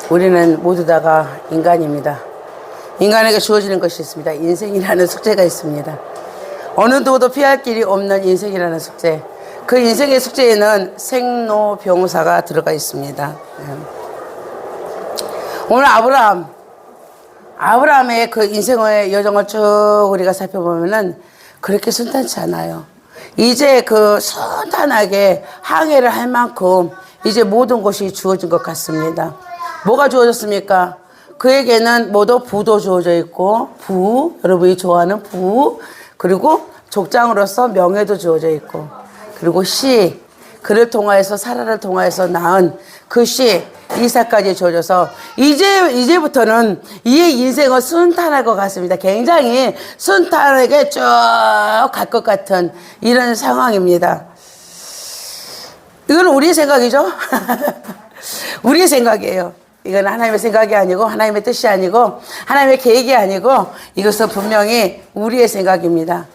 우리는 모두 다가 인간입니다. 인간에게 주어지는 것이 있습니다. 인생이라는 숙제가 있습니다. 어느 누구도 피할 길이 없는 인생이라는 숙제. 그 인생의 숙제에는 생로병사가 들어가 있습니다. 오늘 아브라함의 그 인생의 여정을 쭉 우리가 살펴보면은 그렇게 순탄치 않아요. 이제 그 순탄하게 항해를 할 만큼 이제 모든 것이 주어진 것 같습니다. 뭐가 주어졌습니까? 그에게는 모두 부도 주어져 있고, 여러분이 좋아하는 부, 그리고 족장으로서 명예도 주어져 있고, 그리고 씨, 그를 통하여서 사라를 통하여서 낳은 그 씨, 이삭까지 주어져서 이제부터는 이의 인생은 순탄할 것 같습니다. 굉장히 순탄하게 쭉 갈 것 같은 이런 상황입니다. 이건 우리의 생각이죠. 우리의 생각이에요. 이건 하나님의 생각이 아니고 하나님의 뜻이 아니고 하나님의 계획이 아니고 이것은 분명히 우리의 생각입니다.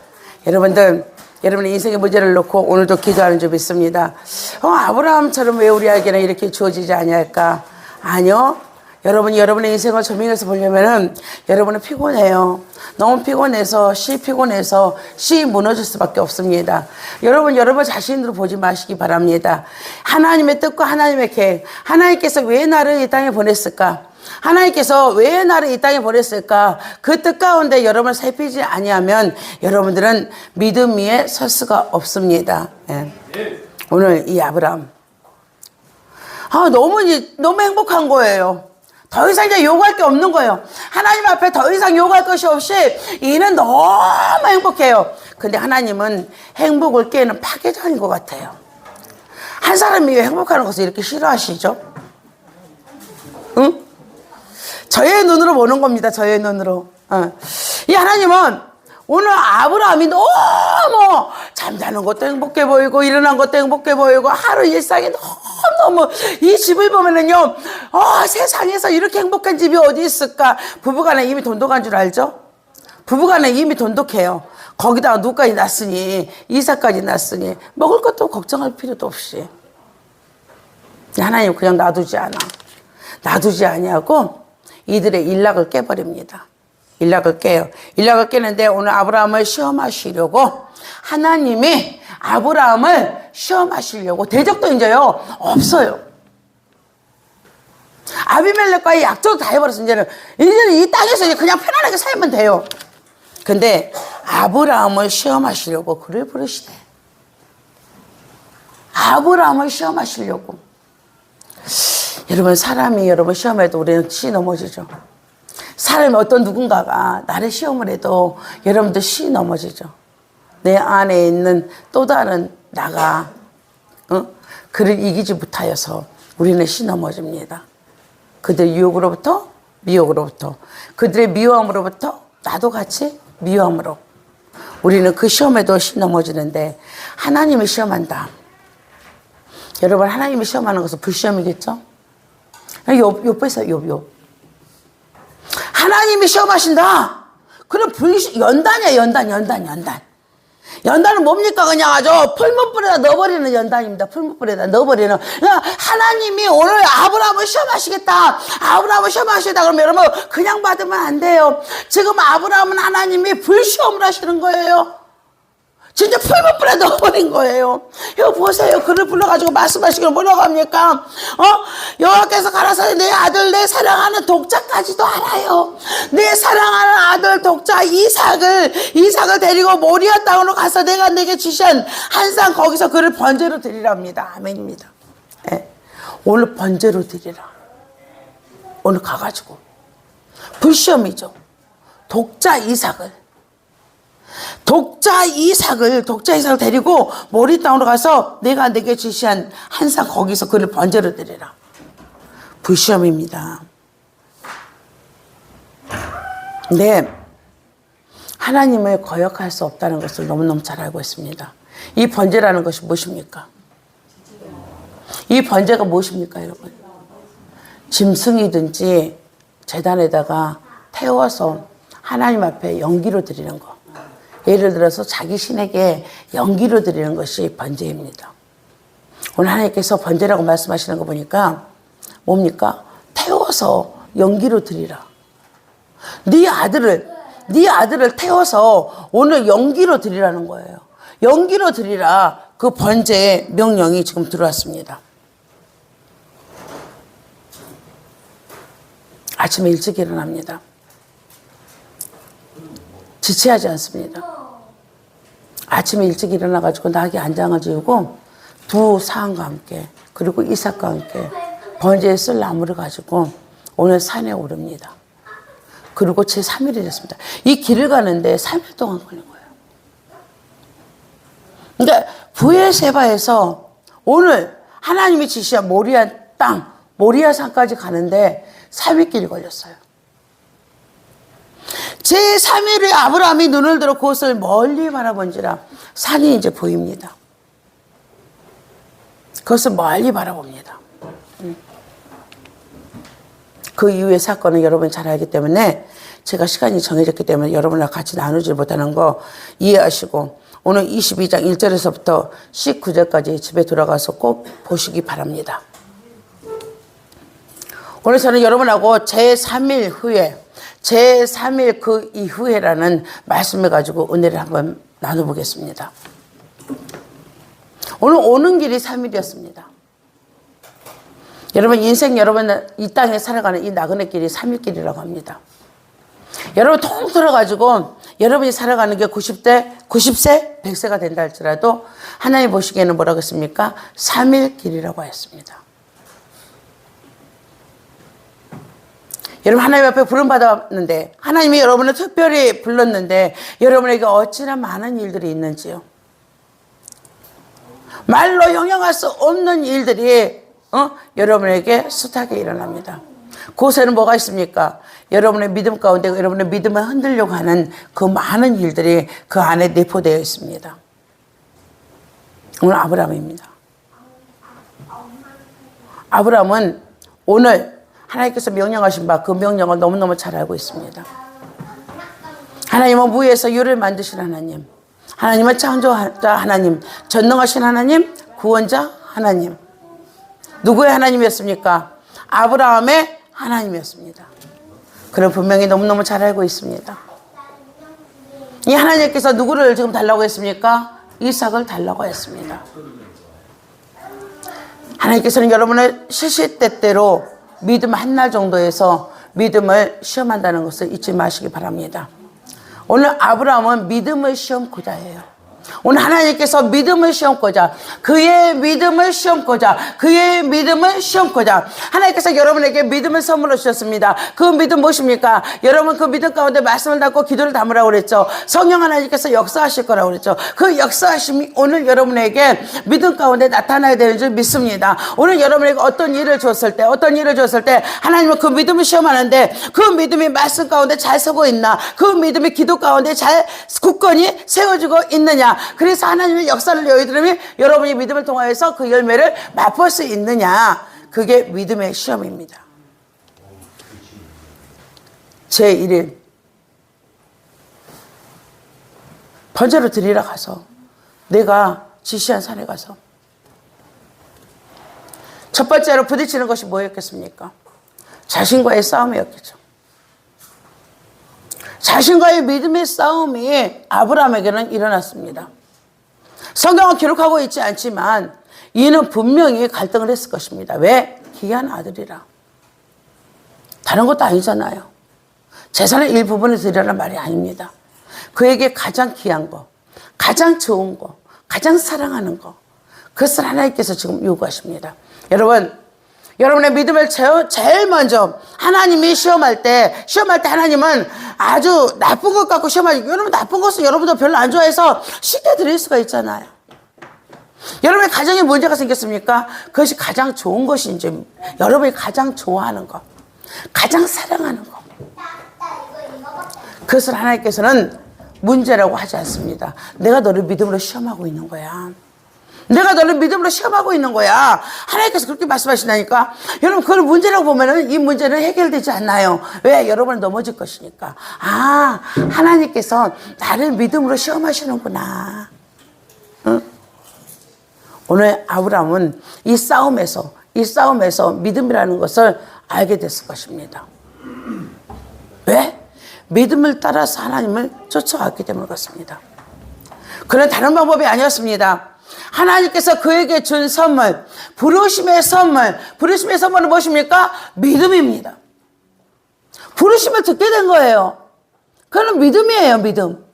여러분의 인생의 문제를 놓고 오늘도 기도하는 줄 믿습니다. 아브라함처럼 왜 우리에게는 이렇게 주어지지 아니할까? 아니요. 여러분의 인생을 조명해서 보려면은 여러분은 피곤해요. 너무 피곤해서 씨 무너질 수밖에 없습니다. 여러분 자신으로 보지 마시기 바랍니다. 하나님의 뜻과 하나님의 계획, 하나님께서 왜 나를 이 땅에 보냈을까? 하나님께서 왜 나를 이 땅에 보냈을까? 그 뜻 가운데 여러분을 살피지 아니하면 여러분들은 믿음 위에 설 수가 없습니다. 예. 오늘 이 아브라함 너무 행복한 거예요. 더 이상 이제 요구할 게 없는 거예요. 하나님 앞에 더 이상 요구할 것이 없이 이는 너무 행복해요. 근데 하나님은 행복을 깨는 파괴자인 것 같아요. 한 사람이 왜 행복하는 것을 이렇게 싫어하시죠? 응? 저의 눈으로 보는 겁니다. 저의 눈으로. 이 하나님은 오늘 아브라함이 너무 잠자는 것도 행복해 보이고 일어난 것도 행복해 보이고 하루 일상이 너무 이 집을 보면은요 세상에서 이렇게 행복한 집이 어디 있을까. 부부간에 이미 돈독한 줄 알죠? 부부간에 이미 돈독해요. 거기다가 누까지 낳았으니 이삭까지 낳았으니 먹을 것도 걱정할 필요도 없이 하나님 그냥 놔두지 아니하고 이들의 일락을 깨버립니다. 일락을 깨요. 일락을 깨는데 오늘 아브라함을 시험하시려고 하나님이 아브라함을 시험하시려고 대적도 이제요 없어요. 아비멜렉과의 약속도 다 해버렸어. 이제는 이 땅에서 이제 그냥 편안하게 살면 돼요. 근데 아브라함을 시험하시려고 그를 부르시대. 아브라함을 시험하시려고. 여러분 사람이 시험해도 우리는 씨 넘어지죠. 사람이 어떤 누군가가 나를 시험을 해도 여러분들 씨 넘어지죠. 내 안에 있는 또 다른 나가 그를 이기지 못하여서 우리는 씨 넘어집니다. 그들의 유혹으로부터 미혹으로부터 그들의 미워함으로부터 나도 같이 미워함으로 우리는 그 시험에도 씨 넘어지는데 하나님이 시험한다. 여러분 하나님이 시험하는 것은 불시험이겠죠? 욥 보세요. 욥. 하나님이 시험하신다. 그럼 연단이야. 연단은 뭡니까? 그냥 아주 풀무불에다 넣어버리는 연단입니다. 풀무불에다 넣어버리는. 하나님이 오늘 아브라함을 시험하시겠다. 아브라함을 시험하시겠다. 그러면 여러분 그냥 받으면 안 돼요. 지금 아브라함은 하나님이 불시험을 하시는 거예요. 진짜 풀무불에 넣어버린 거예요. 이거 보세요. 그를 불러가지고 말씀하시기로 뭐라고 합니까? 여호와께서 가라사대 내 아들 내 사랑하는 독자까지도 알아요. 내 사랑하는 아들 독자 이삭을 데리고 모리아 땅으로 가서 내가 내게 주신 한상 거기서 그를 번제로 드리랍니다. 아멘입니다. 네. 오늘 번제로 드리라. 오늘 가가지고 불시험이죠. 독자 이삭을 데리고 모리 땅으로 가서 내가 내게 지시한 한상 거기서 그를 번제로 드리라. 불시험입니다. 근데 하나님을 거역할 수 없다는 것을 너무너무 잘 알고 있습니다. 이 번제라는 것이 무엇입니까? 이 번제가 무엇입니까, 여러분? 짐승이든지 제단에다가 태워서 하나님 앞에 연기로 드리는 거. 예를 들어서 자기 신에게 연기로 드리는 것이 번제입니다. 오늘 하나님께서 번제라고 말씀하시는 거 보니까 뭡니까? 태워서 연기로 드리라. 네 아들을 태워서 오늘 연기로 드리라는 거예요. 연기로 드리라. 그 번제의 명령이 지금 들어왔습니다. 아침에 일찍 일어납니다. 지체하지 않습니다. 아침에 일찍 일어나가지고 나귀 안장을 지우고 두 사람과 함께 그리고 이삭과 함께 번제에 쓸 나무를 가지고 오늘 산에 오릅니다. 그리고 제3일이 됐습니다. 이 길을 가는데 3일 동안 걸린 거예요. 그러니까 부에세바에서 오늘 하나님이 지시한 모리아 땅, 모리아 산까지 가는데 3일 길이 걸렸어요. 제3일에 아브라함이 눈을 들어 그것을 멀리 바라본지라 산이 이제 보입니다. 그것을 멀리 바라봅니다. 그 이후의 사건은 여러분이 잘 알기 때문에 제가 시간이 정해졌기 때문에 여러분과 같이 나누지 못하는 거 이해하시고 오늘 22장 1절에서부터 19절까지 집에 돌아가서 꼭 보시기 바랍니다. 오늘 저는 여러분하고 제3일 후에 제3일 그 이후에라는 말씀을 가지고 은혜를 한번 나눠보겠습니다. 오늘 오는 길이 3일이었습니다. 여러분 인생 여러분 이 땅에 살아가는 이 나그네 길이 3일 길이라고 합니다. 여러분 통틀어 가지고 여러분이 살아가는 게 90세, 100세가 된다 할지라도 하나님 보시기에는 뭐라고 했습니까? 3일 길이라고 했습니다. 여러분 하나님 앞에 부름받았는데 하나님이 여러분을 특별히 불렀는데 여러분에게 어찌나 많은 일들이 있는지요. 말로 형용할 수 없는 일들이 여러분에게 숱하게 일어납니다. 그곳에는 뭐가 있습니까? 여러분의 믿음 가운데 여러분의 믿음을 흔들려고 하는 그 많은 일들이 그 안에 내포되어 있습니다. 오늘 아브라함입니다. 아브라함은 오늘 하나님께서 명령하신 바 그 명령을 너무너무 잘 알고 있습니다. 하나님은 무에서 유를 만드신 하나님, 하나님은 창조자 하나님, 전능하신 하나님, 구원자 하나님. 누구의 하나님이었습니까? 아브라함의 하나님이었습니다. 그럼 분명히 너무너무 잘 알고 있습니다. 이 하나님께서 누구를 지금 달라고 했습니까? 이삭을 달라고 했습니다. 하나님께서는 여러분의 시시때때로 믿음 한 날 정도에서 믿음을 시험한다는 것을 잊지 마시기 바랍니다. 오늘 아브라함은 믿음을 시험고자 해요. 오늘 하나님께서 믿음을 시험고자 그의 믿음을 시험고자 그의 믿음을 시험고자 하나님께서 여러분에게 믿음을 선물로 주셨습니다. 그 믿음 무엇입니까? 여러분 그 믿음 가운데 말씀을 담고 기도를 담으라고 그랬죠. 성령 하나님께서 역사하실 거라고 그랬죠. 그 역사하심이 오늘 여러분에게 믿음 가운데 나타나야 되는 줄 믿습니다. 오늘 여러분에게 어떤 일을 줬을 때 하나님은 그 믿음을 시험하는데 그 믿음이 말씀 가운데 잘 서고 있나, 그 믿음이 기도 가운데 잘 굳건히 세워지고 있느냐. 그래서 하나님의 역사를 너희들이 여러분이 믿음을 통하여서 그 열매를 맛볼 수 있느냐. 그게 믿음의 시험입니다. 제1일 번제로 드리러 가서 내가 지시한 산에 가서 첫 번째로 부딪히는 것이 뭐였겠습니까? 자신과의 싸움이었겠죠. 자신과의 믿음의 싸움이 아브라함에게는 일어났습니다. 성경은 기록하고 있지 않지만 이는 분명히 갈등을 했을 것입니다. 왜? 귀한 아들이라. 다른 것도 아니잖아요. 재산의 일부분을 드리라는 말이 아닙니다. 그에게 가장 귀한 거, 가장 좋은 거, 가장 사랑하는 거, 그것을 하나님께서 지금 요구하십니다. 여러분의 믿음을 제일 먼저 하나님이 시험할 때 하나님은 아주 나쁜 것 갖고 시험하지. 여러분 나쁜 것은 여러분도 별로 안 좋아해서 쉽게 드릴 수가 있잖아요. 여러분의 가정에 문제가 생겼습니까? 그것이 가장 좋은 것인지, 여러분이 가장 좋아하는 것, 가장 사랑하는 것, 그것을 하나님께서는 문제라고 하지 않습니다. 내가 너를 믿음으로 시험하고 있는 거야. 내가 너를 믿음으로 시험하고 있는 거야. 하나님께서 그렇게 말씀하신다니까. 여러분 그걸 문제라고 보면은 이 문제는 해결되지 않나요? 왜? 여러분은 넘어질 것이니까. 아, 하나님께서 나를 믿음으로 시험하시는구나. 응? 오늘 아브라함은 이 싸움에서 믿음이라는 것을 알게 됐을 것입니다. 왜? 믿음을 따라서 하나님을 쫓아왔기 때문에 그렇습니다. 그런 다른 방법이 아니었습니다. 하나님께서 그에게 준 선물, 부르심의 선물, 부르심의 선물은 무엇입니까? 믿음입니다. 부르심을 듣게 된 거예요. 그건 믿음이에요, 믿음.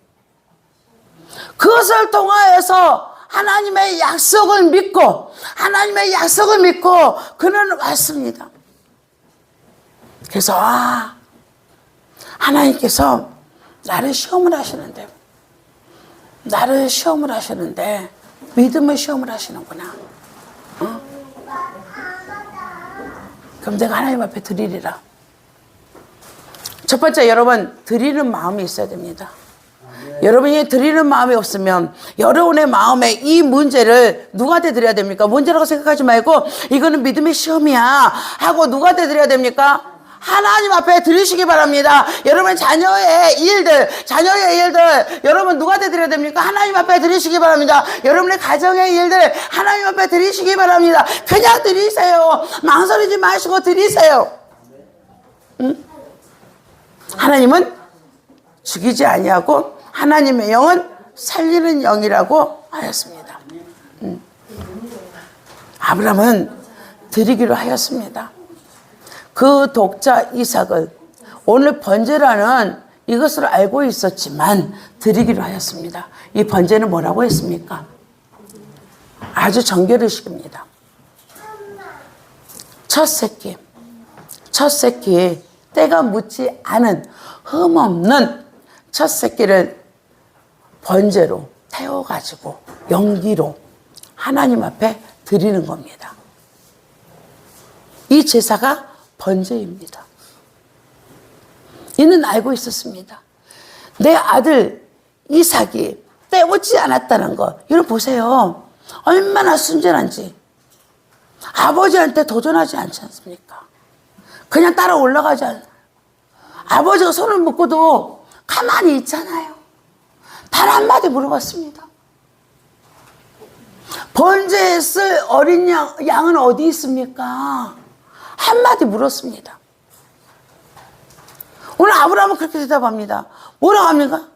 그것을 통하여서 하나님의 약속을 믿고, 하나님의 약속을 믿고, 그는 왔습니다. 그래서, 하나님께서 나를 시험을 하시는데, 믿음을 시험을 하시는구나. 그럼 내가 하나님 앞에 드리리라. 첫 번째, 여러분, 드리는 마음이 있어야 됩니다. 여러분이 드리는 마음이 없으면 여러분의 마음에 이 문제를 누구한테 드려야 됩니까? 문제라고 생각하지 말고 이거는 믿음의 시험이야 하고 누구한테 드려야 됩니까? 하나님 앞에 드리시기 바랍니다. 여러분 자녀의 일들 여러분 누구한테 드려야 됩니까? 하나님 앞에 드리시기 바랍니다. 여러분의 가정의 일들 하나님 앞에 드리시기 바랍니다. 그냥 드리세요. 망설이지 마시고 드리세요. 응? 하나님은 죽이지 아니하고 하나님의 영은 살리는 영이라고 하였습니다. 아브라함은 드리기로 하였습니다. 그 독자 이삭을 오늘 번제라는 이것을 알고 있었지만 드리기로 하였습니다. 이 번제는 뭐라고 했습니까? 아주 정결의식입니다. 첫 새끼 때가 묻지 않은 흠없는 첫 새끼를 번제로 태워가지고 연기로 하나님 앞에 드리는 겁니다. 이 제사가 번제입니다. 이는 알고 있었습니다. 내 아들 이삭이 때묻지 않았다는 거. 이걸 보세요. 얼마나 순전한지. 아버지한테 도전하지 않지 않습니까? 그냥 따라 올라가지 않아요. 아버지가 손을 묶고도 가만히 있잖아요. 단 한마디 물어봤습니다. 번제에 쓸 어린 양은 어디 있습니까? 한마디 물었습니다. 오늘 아브라함은 그렇게 대답합니다. 뭐라고 합니까?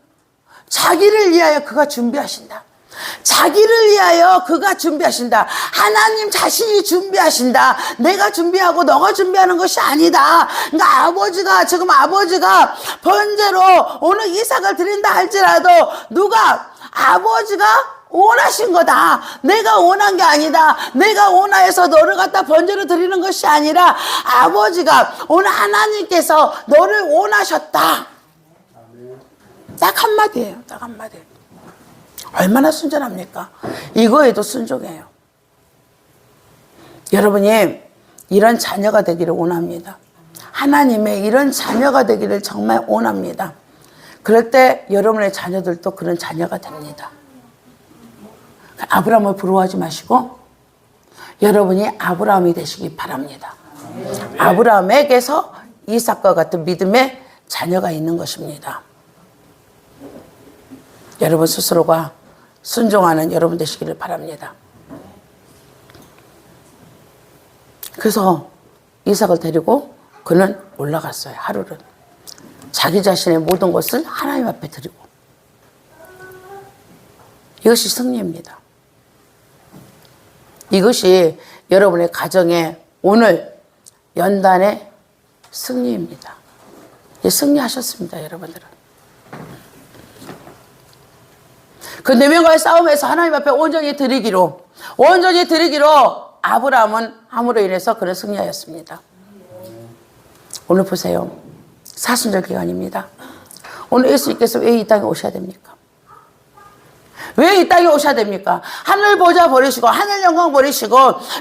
자기를 위하여 그가 준비하신다. 자기를 위하여 그가 준비하신다. 하나님 자신이 준비하신다. 내가 준비하고 너가 준비하는 것이 아니다. 그러니까 지금 아버지가 번제로 오늘 이삭을 드린다 할지라도 아버지가 원하신 거다. 내가 원한 게 아니다. 내가 원하여서 너를 갖다 번제로 드리는 것이 아니라 아버지가 오늘 하나님께서 너를 원하셨다. 딱 한마디예요. 딱 한마디. 얼마나 순전합니까? 이거에도 순종해요. 여러분이 이런 자녀가 되기를 원합니다. 하나님의 이런 자녀가 되기를 정말 원합니다. 그럴 때 여러분의 자녀들도 그런 자녀가 됩니다. 아브라함을 부러워하지 마시고 여러분이 아브라함이 되시기 바랍니다. 아브라함에게서 이삭과 같은 믿음의 자녀가 있는 것입니다. 여러분 스스로가 순종하는 여러분 되시기를 바랍니다. 그래서 이삭을 데리고 그는 올라갔어요. 하루는 자기 자신의 모든 것을 하나님 앞에 드리고. 이것이 승리입니다. 이것이 여러분의 가정의 오늘 연단의 승리입니다. 승리하셨습니다. 여러분들은. 그 내면과의 싸움에서 하나님 앞에 온전히 드리기로 아브라함은 함으로 인해서 그를 승리하였습니다. 오늘 보세요. 사순절 기간입니다. 오늘 예수님께서 왜 이 땅에 오셔야 됩니까? 왜 이 땅에 오셔야 됩니까? 하늘 보좌 버리시고 하늘 영광 버리시고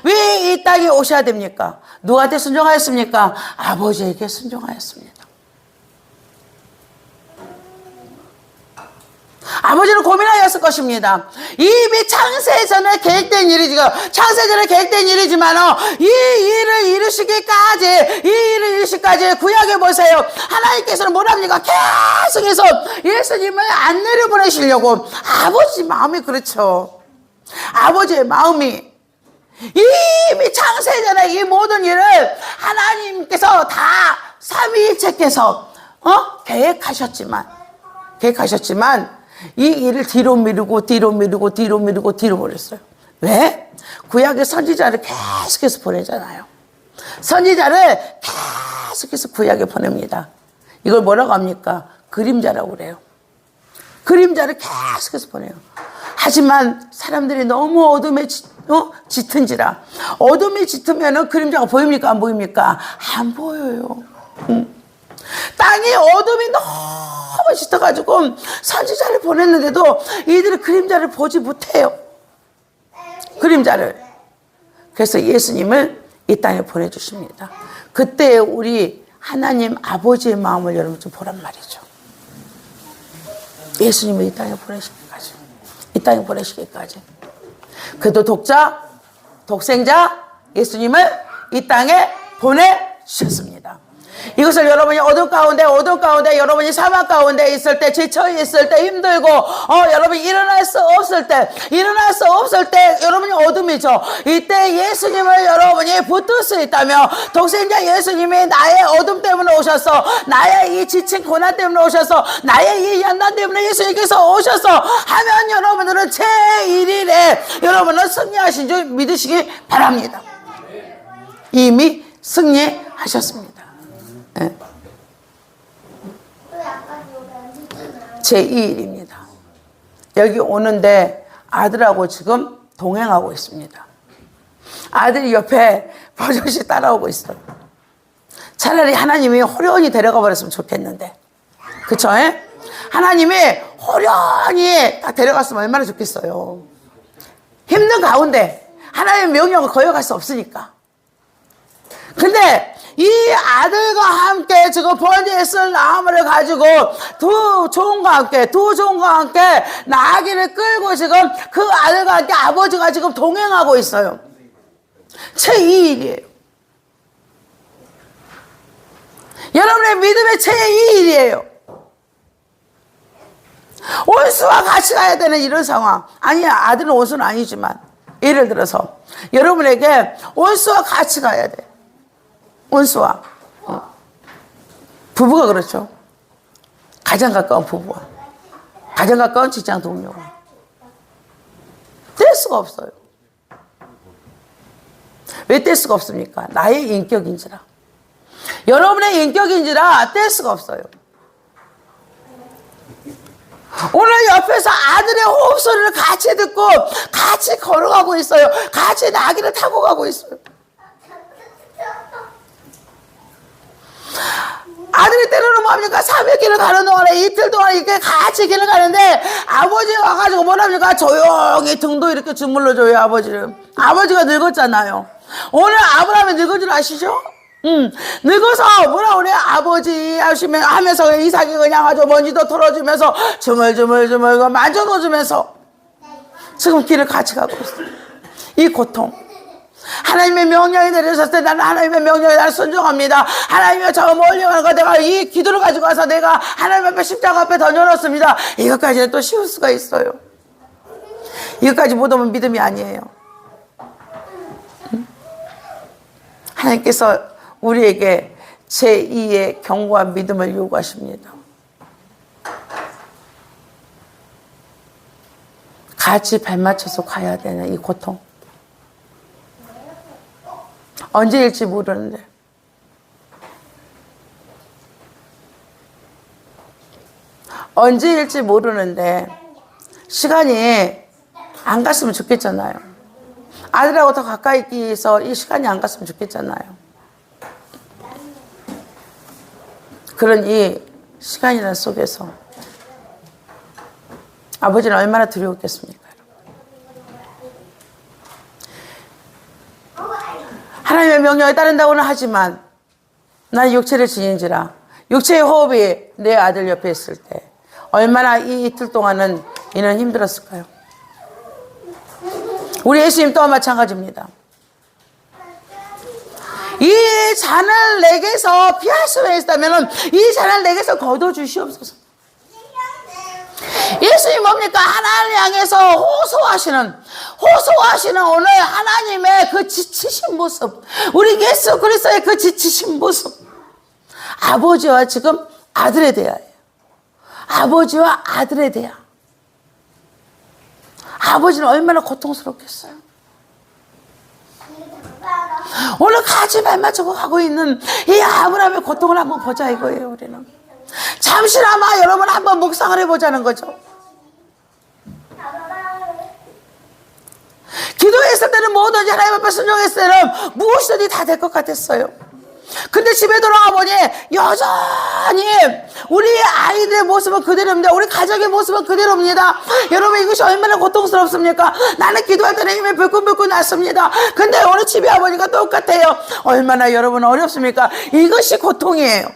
왜 이 땅에 오셔야 됩니까? 누구한테 순종하였습니까? 아버지에게 순종하였습니다. 아버지는 고민하였을 것입니다. 이미 창세전에 계획된 일이지만 이 일을 이루시기까지 구약에 보세요. 하나님께서는 뭐랍니까? 계속해서 예수님을 안 내려보내시려고. 아버지 마음이 그렇죠. 아버지의 마음이 이미 창세전에 이 모든 일을 하나님께서 다 삼위일체께서 계획하셨지만 이 일을 뒤로 미루고 버렸어요. 왜? 구약의 선지자를 계속해서 보내잖아요. 선지자를 계속해서 구약에 보냅니다. 이걸 뭐라고 합니까? 그림자라고 그래요. 그림자를 계속해서 보내요. 하지만 사람들이 너무 어둠에 짙은지라, 어둠이 짙으면 그림자가 보입니까? 안 보입니까? 안 보여요. 땅이 어둠이 너무 짙어가지고 선지자를 보냈는데도 이들은 그림자를 보지 못해요. 그림자를. 그래서 예수님을 이 땅에 보내주십니다. 그때 우리 하나님 아버지의 마음을 여러분 좀 보란 말이죠. 예수님을 이 땅에 보내시기까지. 그래도 독생자 예수님을 이 땅에 보내주셨습니다. 이것을 여러분이 어둠 가운데 여러분이 사막 가운데 있을 때, 지쳐 있을 때, 힘들고 여러분이 일어날 수 없을 때 여러분이 어둠이죠. 이때 예수님을 여러분이 붙들 수 있다며, 독생자 예수님이 나의 어둠 때문에 오셔서, 나의 이 지친 고난 때문에 오셔서, 나의 이 연단 때문에 예수님께서 오셔서 하면 여러분들은 제1일에 여러분은 승리하신 줄 믿으시기 바랍니다. 이미 승리하셨습니다. 네. 제2일입니다. 여기 오는데 아들하고 지금 동행하고 있습니다. 아들이 옆에 버젓이 따라오고 있어요. 차라리 하나님이 호련히 데려가 버렸으면 좋겠는데, 그쵸? 하나님이 호련히 다 데려갔으면 얼마나 좋겠어요. 힘든 가운데 하나님의 명령을 거역할 수 없으니까. 근데 이 아들과 함께 지금 번제에 쓸 나무를 가지고 두 종과 함께 나귀를 끌고 지금 그 아들과 함께 아버지가 지금 동행하고 있어요. 제2일이에요. 여러분의 믿음의 제2일이에요. 원수와 같이 가야 되는 이런 상황. 아니야, 아들은 원수는 아니지만 예를 들어서 여러분에게 원수와 같이 가야 돼. 원수와 부부가 그렇죠. 가장 가까운 부부와 가장 가까운 직장 동료와 뗄 수가 없어요. 왜 뗄 수가 없습니까? 나의 인격인지라, 여러분의 인격인지라 뗄 수가 없어요. 오늘 옆에서 아들의 호흡 소리를 같이 듣고 같이 걸어가고 있어요. 같이 나귀를 타고 가고 있어요. 아들이 때로는 뭡니까? 300km 가는 동안에 이틀 동안 이렇게 같이 길을 가는데 아버지가 와가지고 뭐랍니까? 조용히 등도 이렇게 주물러줘요, 아버지를. 아버지가 늙었잖아요. 오늘 아브라함이 늙은 줄 아시죠? 늙어서 뭐라 그래? 아버지 하면서 이삭이 그냥 아주 먼지도 털어주면서 주물주물 만져넣어주면서 지금 길을 같이 가고 있어요. 이 고통. 하나님의 명령이 내려졌을 때 나는 하나님의 명령에 나를 순종합니다. 하나님이 저 멀리 가는 거 내가 이 기도를 가지고 와서 내가 하나님 앞에 십자가 앞에 던져놓습니다. 이것까지는 또 쉬울 수가 있어요. 이것까지 못 오면 믿음이 아니에요. 하나님께서 우리에게 제2의 견고한 믿음을 요구하십니다. 같이 발맞춰서 가야 되는 이 고통. 언제일지 모르는데 시간이 안 갔으면 좋겠잖아요. 아들하고 더 가까이 있어서 이 시간이 안 갔으면 좋겠잖아요. 그런 이 시간이라는 속에서 아버지는 얼마나 두려웠겠습니까? 하나님의 명령에 따른다고는 하지만 난 육체를 지닌지라, 육체의 호흡이 내 아들 옆에 있을 때 얼마나 이 이틀 동안은 이는 힘들었을까요? 우리 예수님 또한 마찬가지입니다. 이 잔을 내게서 피할 수 있다면 이 잔을 내게서 거둬 주시옵소서. 예수님 뭡니까? 하나님을 향해서 호소하시는 오늘 하나님의 그 지치신 모습, 우리 예수 그리스도의 그 지치신 모습, 아버지와 지금 아들에 대하여, 아버지와 아들에 대하. 아버지는 얼마나 고통스럽겠어요. 오늘 같이 발맞추고 가고 있는 이 아브라함의 고통을 한번 보자 이거예요. 우리는 잠시나마 여러분 한번 묵상을 해보자는 거죠. 기도했을 때는 뭐든지 하나님 앞에 순종했을 때는 무엇이든지 다 될 것 같았어요. 근데 집에 돌아가 보니 여전히 우리 아이들의 모습은 그대로입니다. 우리 가족의 모습은 그대로입니다. 여러분 이것이 얼마나 고통스럽습니까? 나는 기도할 때는 힘이 불끈불끈 났습니다. 근데 오늘 집에 와보니까 똑같아요. 얼마나 여러분 어렵습니까? 이것이 고통이에요.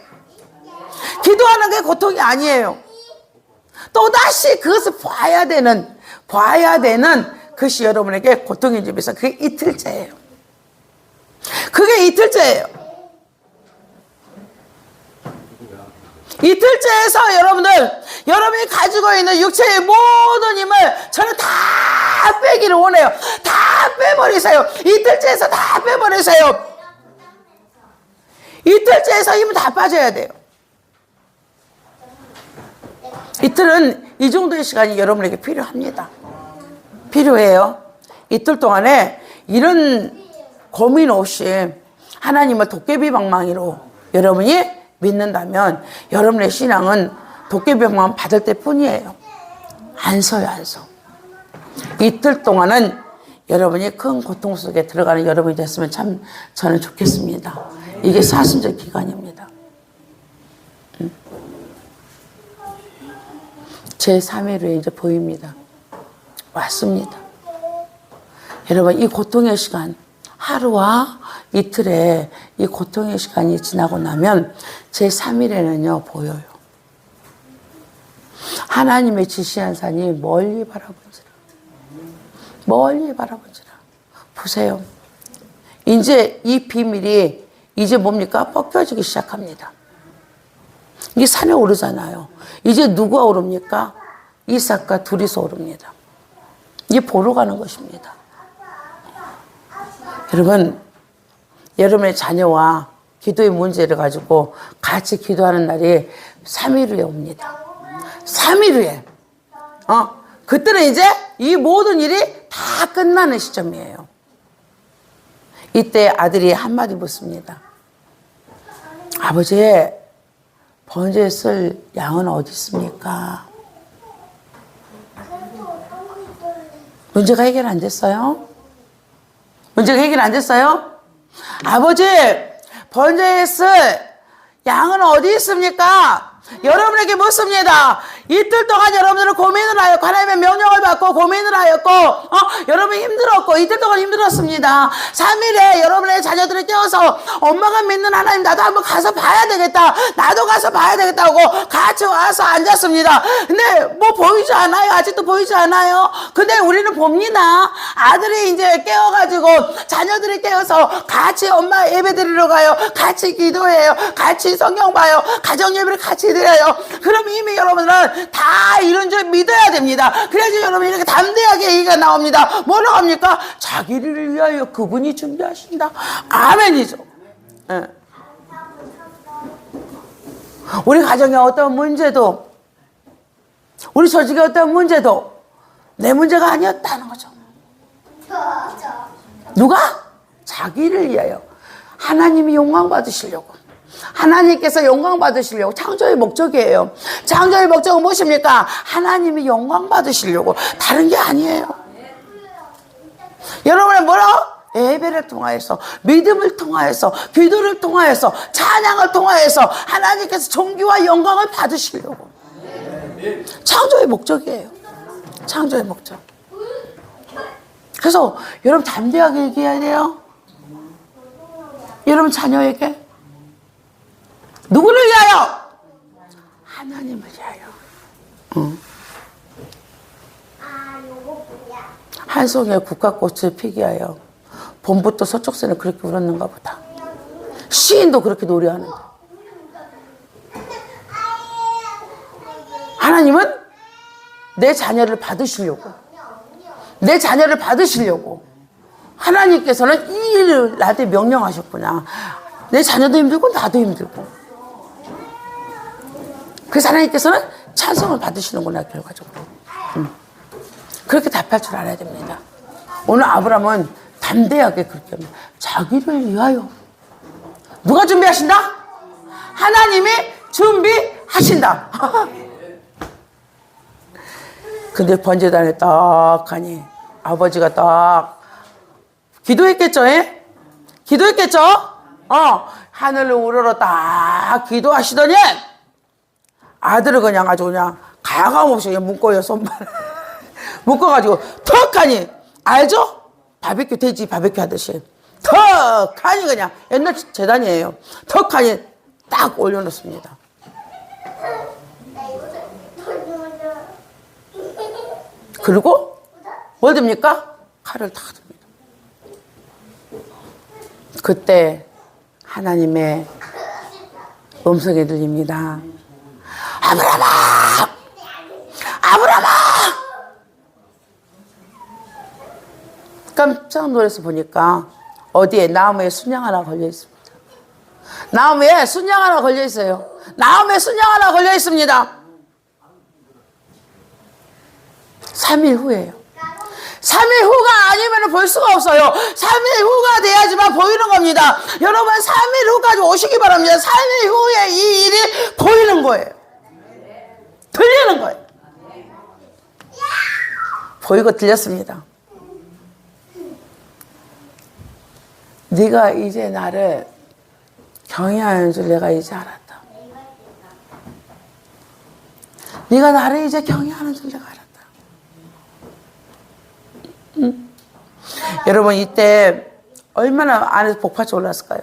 기도하는 게 고통이 아니에요. 또다시 그것을 봐야 되는 그것이 여러분에게 고통인 집에서 그게 이틀째예요. 그게 이틀째예요. 이틀째에서 여러분이 가지고 있는 육체의 모든 힘을 저는 다 빼기를 원해요. 다 빼버리세요. 이틀째에서 다 빼버리세요. 이틀째에서 힘은 다 빠져야 돼요. 이틀은 이 정도의 시간이 여러분에게 필요합니다. 필요해요. 이틀 동안에 이런 고민 없이 하나님을 도깨비 방망이로 여러분이 믿는다면 여러분의 신앙은 도깨비 방망이 받을 때 뿐이에요. 안 서요, 안 서. 이틀 동안은 여러분이 큰 고통 속에 들어가는 여러분이 됐으면 참 저는 좋겠습니다. 이게 사순절 기간입니다. 제3일 후에 이제 보입니다. 왔습니다. 여러분 이 고통의 시간, 하루와 이틀에 이 고통의 시간이 지나고 나면 제3일에는요 보여요. 하나님의 지시한 산이 멀리 바라본지라. 멀리 바라본지라. 보세요. 이제 이 비밀이 이제 뭡니까? 벗겨지기 시작합니다. 이게 산에 오르잖아요. 이제 누가 오릅니까? 이삭과 둘이서 오릅니다. 이게 보러 가는 것입니다. 여러분, 여러분의 자녀와 기도의 문제를 가지고 같이 기도하는 날이 3일 후에 옵니다. 3일 후에. 그때는 이제 이 모든 일이 다 끝나는 시점이에요. 이때 아들이 한마디 묻습니다. 아버지, 번제에 쓸 양은 어디 있습니까? 문제가 해결 안 됐어요? 문제가 해결 안 됐어요? 아버지, 번제에 쓸 양은 어디 있습니까? 여러분에게 묻습니다. 이틀 동안 여러분들은 고민을 하였고 하나님의 명령을 받고 고민을 하였고 여러분이 힘들었고 이틀 동안 힘들었습니다. 3일에 여러분의 자녀들을 깨워서 엄마가 믿는 하나님 나도 한번 가서 봐야 되겠다. 나도 가서 봐야 되겠다고 같이 와서 앉았습니다. 근데 뭐 보이지 않아요. 아직도 보이지 않아요. 근데 우리는 봅니다. 아들이 이제 깨워가지고 자녀들이 깨워서 같이 엄마 예배 드리러 가요. 같이 기도해요. 같이 성경 봐요. 가정 예배를 같이 드려요. 그럼 이미 여러분들은 다 이런 줄 믿어야 됩니다. 그래야지 여러분이 이렇게 담대하게 얘기가 나옵니다. 뭐라고 합니까? 자기를 위하여 그분이 준비하신다. 아멘이죠. 네. 우리 가정에 어떤 문제도 우리 조직에 어떤 문제도 내 문제가 아니었다는 거죠. 누가? 자기를 위하여 하나님이 영광 받으시려고 하나님께서 영광 받으시려고 창조의 목적이에요. 창조의 목적은 무엇입니까? 하나님이 영광 받으시려고 다른 게 아니에요. 여러분의 뭐라? 예배를 통하여서 믿음을 통하여서 기도를 통하여서 찬양을 통하여서 하나님께서 존귀와 영광을 받으시려고 창조의 목적이에요. 창조의 목적. 그래서 여러분 담대하게 얘기해야 돼요. 여러분 자녀에게 누구를 위하여? 하나님을 위하여. 한 송이의 국화꽃을 피게 하여 봄부터 서쪽새는 그렇게 울었는가 보다. 시인도 그렇게 노래하는데 하나님은 내 자녀를 받으시려고. 내 자녀를 받으시려고. 하나님께서는 이 일을 나한테 명령하셨구나. 내 자녀도 힘들고 나도 힘들고. 그래서 하나님께서는 찬송을 받으시는구나, 결과적으로. 그렇게 답할 줄 알아야 됩니다. 오늘 아브라함은 담대하게 그렇게 합니다. 자기를 위하여. 누가 준비하신다? 하나님이 준비하신다. 근데 번제단에 딱 하니 아버지가 딱 기도했겠죠? 예? 기도했겠죠? 하늘을 우러러 딱 기도하시더니 아들을 그냥 아주 그냥 가감없이 그냥 묶어요, 손발을. 묶어가지고 턱 하니 알죠? 바베큐 돼지 바베큐 하듯이 턱 하니 그냥 옛날 재단이에요. 턱 하니 딱 올려놓습니다. 그리고 뭘 듭니까? 칼을 딱 듭니다. 그때 하나님의 음성이 들립니다. 아브라함아! 아브라함아! 깜짝 놀라서 보니까 어디에 나무에 순양 하나 걸려 있습니다. 나무에 순양 하나 걸려 있어요. 나무에 순양 하나 걸려 있습니다. 3일 후예요. 3일 후가 아니면 볼 수가 없어요. 3일 후가 돼야지만 보이는 겁니다. 여러분 3일 후까지 오시기 바랍니다. 3일 후에 이 일이 보이는 거예요. 들리는 거예요. 보이고 들렸습니다. 네가 이제 나를 경외하는 줄 내가 이제 알았다. 네가 나를 이제 경외하는 줄 내가 알았다. 여러분 이때 얼마나 안에서 복받쳐 올랐을까요?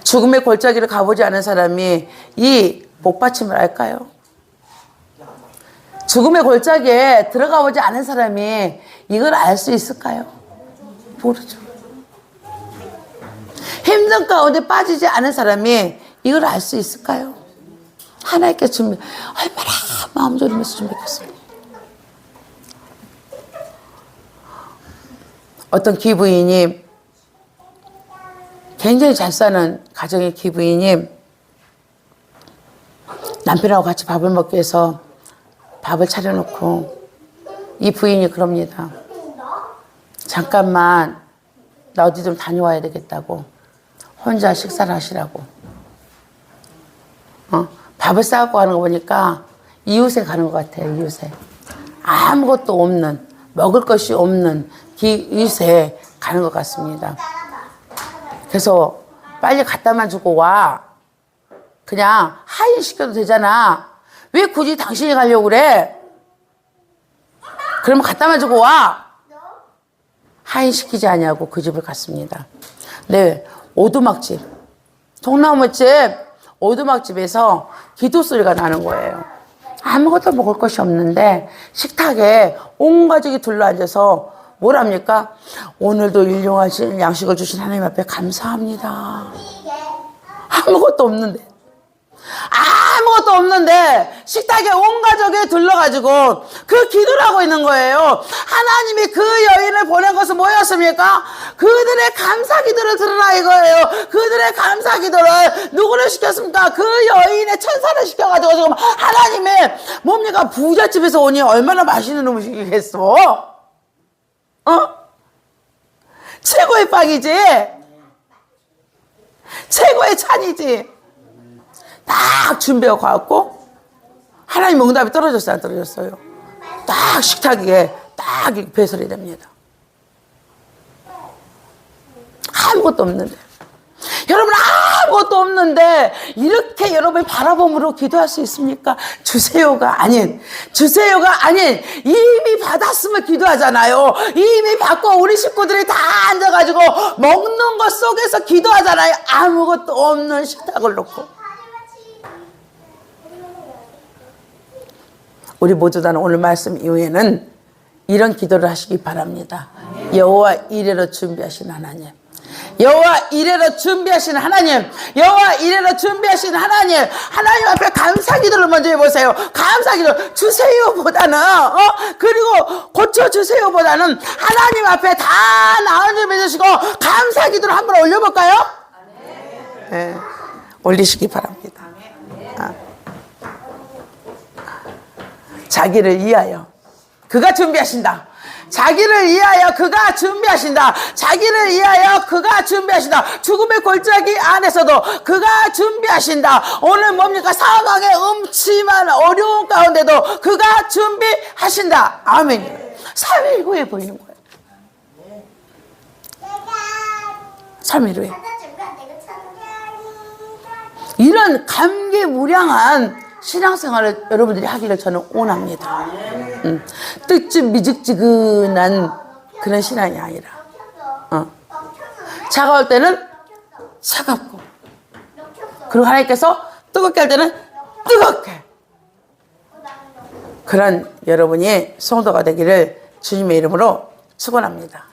죽음의 골짜기를 가보지 않은 사람이 이 복받침을 알까요? 죽음의 골짜기에 들어가 보지 않은 사람이 이걸 알 수 있을까요? 모르죠. 힘든 가운데 빠지지 않은 사람이 이걸 알 수 있을까요? 하나님께 준비, 얼마나 마음 졸이면서 준비했겠습니까? 어떤 기부인이, 굉장히 잘 사는 가정의 기부인이 남편하고 같이 밥을 먹기 위해서 밥을 차려놓고 이 부인이 그럽니다. 잠깐만 나 어디 좀 다녀와야 되겠다고. 혼자 식사를 하시라고. 밥을 싸고 가는 거 보니까 이웃에 가는 것 같아요. 이웃에. 아무것도 없는, 먹을 것이 없는 이웃에 가는 것 같습니다. 그래서 빨리 갖다만 주고 와. 그냥 하인시켜도 되잖아. 왜 굳이 당신이 가려고 그래? 그러면 갖다만 주고 와. 하인시키지 않냐고 그 집을 갔습니다. 네, 오두막집, 통나무집, 오두막집에서 기도 소리가 나는 거예요. 아무것도 먹을 것이 없는데 식탁에 온 가족이 둘러앉아서 뭘 합니까? 오늘도 일용하신 양식을 주신 하나님 앞에 감사합니다. 아무것도 없는데 식탁에 온 가족이 둘러가지고 그 기도를 하고 있는 거예요. 하나님이 그 여인을 보낸 것은 뭐였습니까? 그들의 감사 기도를 들으라 이거예요. 그들의 감사 기도를 누구를 시켰습니까? 그 여인의 천사를 시켜가지고 지금 하나님이 뭡니까? 부잣집에서 오니 얼마나 맛있는 음식이겠어? 최고의 빵이지? 최고의 찬이지? 딱 준비하고 가갖고 하나님 응답이 떨어졌어요? 안 떨어졌어요? 딱 식탁 위에 딱 배설이 됩니다. 아무것도 없는데. 여러분 아무것도 없는데 이렇게 여러분이 바라봄으로 기도할 수 있습니까? 주세요가 아닌 이미 받았으면 기도하잖아요. 이미 받고 우리 식구들이 다 앉아가지고 먹는 것 속에서 기도하잖아요. 아무것도 없는 식탁을 놓고. 우리 모두 다 오늘 말씀 이후에는 이런 기도를 하시기 바랍니다. 여호와 이레로 준비하신 하나님, 여호와 이레로 준비하신 하나님, 여호와 이레로 준비하신 하나님, 하나님 앞에 감사기도를 먼저 해보세요. 감사기도 주세요보다는 그리고 고쳐주세요보다는 하나님 앞에 다 나은 줄 믿으시고 감사기도를 한번 올려볼까요? 네, 올리시기 바랍니다. 자기를 위하여 그가 준비하신다. 자기를 위하여 그가 준비하신다. 자기를 위하여 그가 준비하신다. 죽음의 골짜기 안에서도 그가 준비하신다. 오늘 뭡니까? 사망의 음침한 어려운 가운데도 그가 준비하신다. 아멘. 3일 후에 보이는 거예요. 3일 후에. 이런 감개무량한 신앙생활을 여러분들이 하기를 저는 원합니다. 뜨뜻미직지근한 그런 신앙이 아니라 차가울 때는 차갑고, 그리고 하나님께서 뜨겁게 할 때는 뜨겁게, 그런 여러분이 성도가 되기를 주님의 이름으로 축원합니다.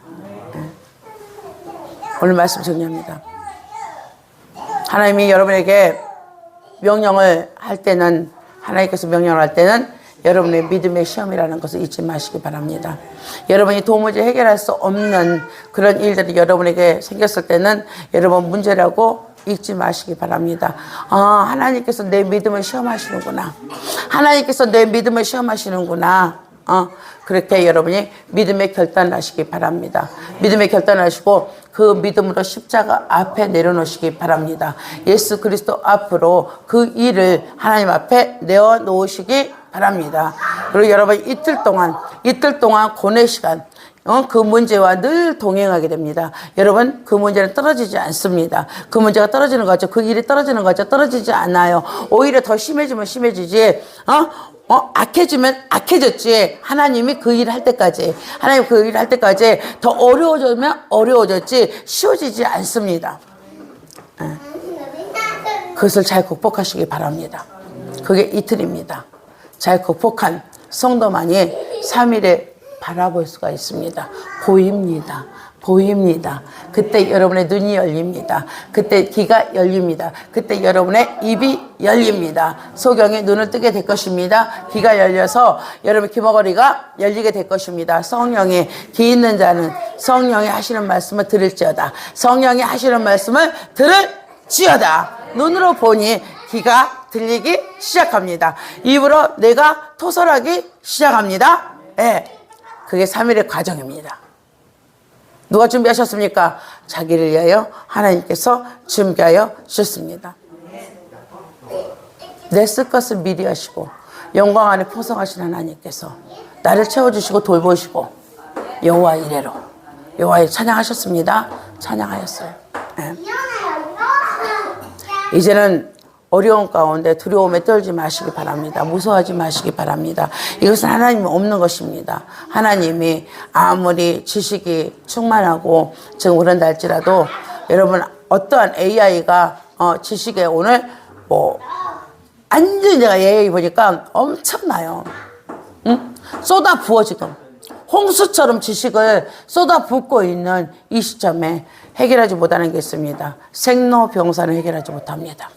오늘 말씀 정리합니다. 하나님이 여러분에게 명령을 할 때는, 하나님께서 명령을 할 때는 여러분의 믿음의 시험이라는 것을 잊지 마시기 바랍니다. 여러분이 도무지 해결할 수 없는 그런 일들이 여러분에게 생겼을 때는 여러분 문제라고 잊지 마시기 바랍니다. 하나님께서 내 믿음을 시험하시는구나. 하나님께서 내 믿음을 시험하시는구나. 그렇게 여러분이 믿음의 결단을 하시기 바랍니다. 믿음의 결단을 하시고 그 믿음으로 십자가 앞에 내려놓으시기 바랍니다. 예수 그리스도 앞으로 그 일을 하나님 앞에 내어놓으시기 바랍니다. 그리고 여러분 이틀 동안 고뇌 시간, 그 문제와 늘 동행하게 됩니다. 여러분, 그 문제는 떨어지지 않습니다. 그 문제가 떨어지는 거죠. 그 일이 떨어지는 거죠. 떨어지지 않아요. 오히려 더 심해지면 심해지지, 악해지면 악해졌지. 하나님이 그 일을 할 때까지, 하나님 그 일을 할 때까지 더 어려워지면 어려워졌지, 쉬워지지 않습니다. 그것을 잘 극복하시기 바랍니다. 그게 이틀입니다. 잘 극복한 성도만이 3일에 바라볼 수가 있습니다. 보입니다. 그때 여러분의 눈이 열립니다. 그때 귀가 열립니다. 그때 여러분의 입이 열립니다. 소경이 눈을 뜨게 될 것입니다. 귀가 열려서 여러분의 귀머거리가 열리게 될 것입니다. 성령이, 귀 있는 자는 성령이 하시는 말씀을 들을지어다. 성령이 하시는 말씀을 들을지어다. 눈으로 보니 귀가 들리기 시작합니다. 입으로 내가 토설하기 시작합니다. 그게 3일의 과정입니다. 누가 준비하셨습니까? 자기를 위하여 하나님께서 준비하여 주셨습니다. 내 쓸 것을 미리 하시고 영광 안에 포성하신 하나님께서 나를 채워주시고 돌보시고 여호와 이레로, 여호와 이레 찬양하셨습니다. 찬양하였어요. 이제는 어려운 가운데 두려움에 떨지 마시기 바랍니다. 무서워하지 마시기 바랍니다. 이것은 하나님이 없는 것입니다. 하나님이 아무리 지식이 충만하고 지금 그런다 할지라도 여러분, 어떠한 AI가 지식에 오늘 완전히 내가 AI 보니까 엄청나요. 쏟아 부어 지금 홍수처럼 지식을 쏟아 붓고 있는 이 시점에 해결하지 못하는 게 있습니다. 생로병사는 해결하지 못합니다.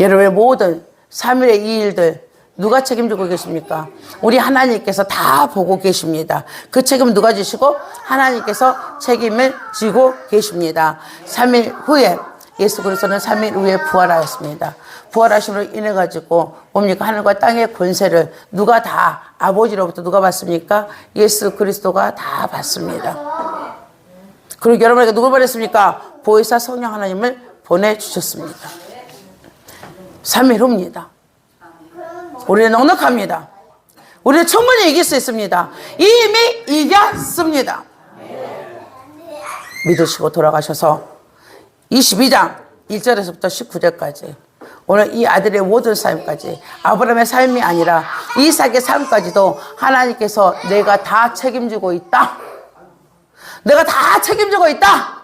여러분의 모든 3일의 이 일들 누가 책임지고 계십니까? 우리 하나님께서 다 보고 계십니다. 그 책임은 누가 지시고? 하나님께서 책임을 지고 계십니다. 3일 후에, 예수 그리스도는 3일 후에 부활하였습니다. 부활하심으로 인해 가지고 뭡니까? 하늘과 땅의 권세를 누가 다, 아버지로부터 누가 받습니까? 예수 그리스도가 다 받습니다. 그리고 여러분에게 누굴 보냈습니까? 보혜사 성령 하나님을 보내주셨습니다. 3일 후입니다. 우리는 넉넉합니다. 우리는 충분히 이길 수 있습니다. 이미 이겼습니다. 믿으시고 돌아가셔서 22장 1절에서부터 19절까지 오늘 이 아들의 모든 삶까지, 아브라함의 삶이 아니라 이삭의 삶까지도 하나님께서 내가 다 책임지고 있다. 내가 다 책임지고 있다.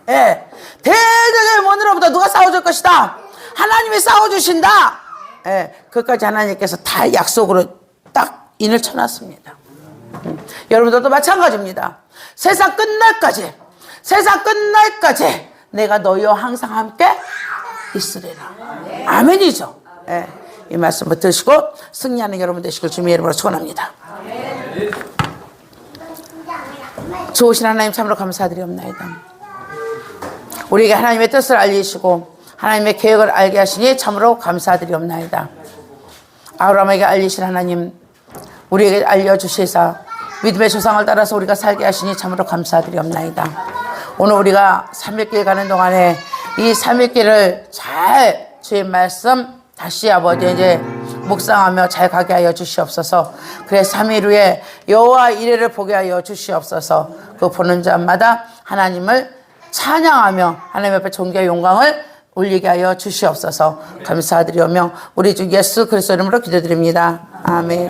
대적의 문으로부터 누가 싸워줄 것이다. 하나님이 싸워주신다. 그것까지 하나님께서 다 약속으로 딱 인을 쳐놨습니다. 여러분들도 마찬가지입니다. 세상 끝날까지, 세상 끝날까지 내가 너희와 항상 함께 있으리라. 아멘이죠. 예, 이 말씀을 드시고 승리하는 여러분 되시길 주님의 이름으로 축원합니다. 좋으신 하나님 참으로 감사드리옵나이다. 우리에게 하나님의 뜻을 알리시고 하나님의 계획을 알게 하시니 참으로 감사드리옵나이다. 아브라함에게 알리신 하나님, 우리에게 알려주시사 믿음의 조상을 따라서 우리가 살게 하시니 참으로 감사드리옵나이다. 오늘 우리가 3일길 가는 동안에 이 3일길을 잘 주의 말씀 다시 아버지 이제 묵상하며 잘 가게 하여 주시옵소서. 그래 3일 후에 여호와 이레를 보게 하여 주시옵소서. 그 보는 자마다 하나님을 찬양하며 하나님 앞에 존귀와 영광을 올리게 하여 주시옵소서. 감사드리오며 우리 주 예수 그리스도 이름으로 기도드립니다. 아멘.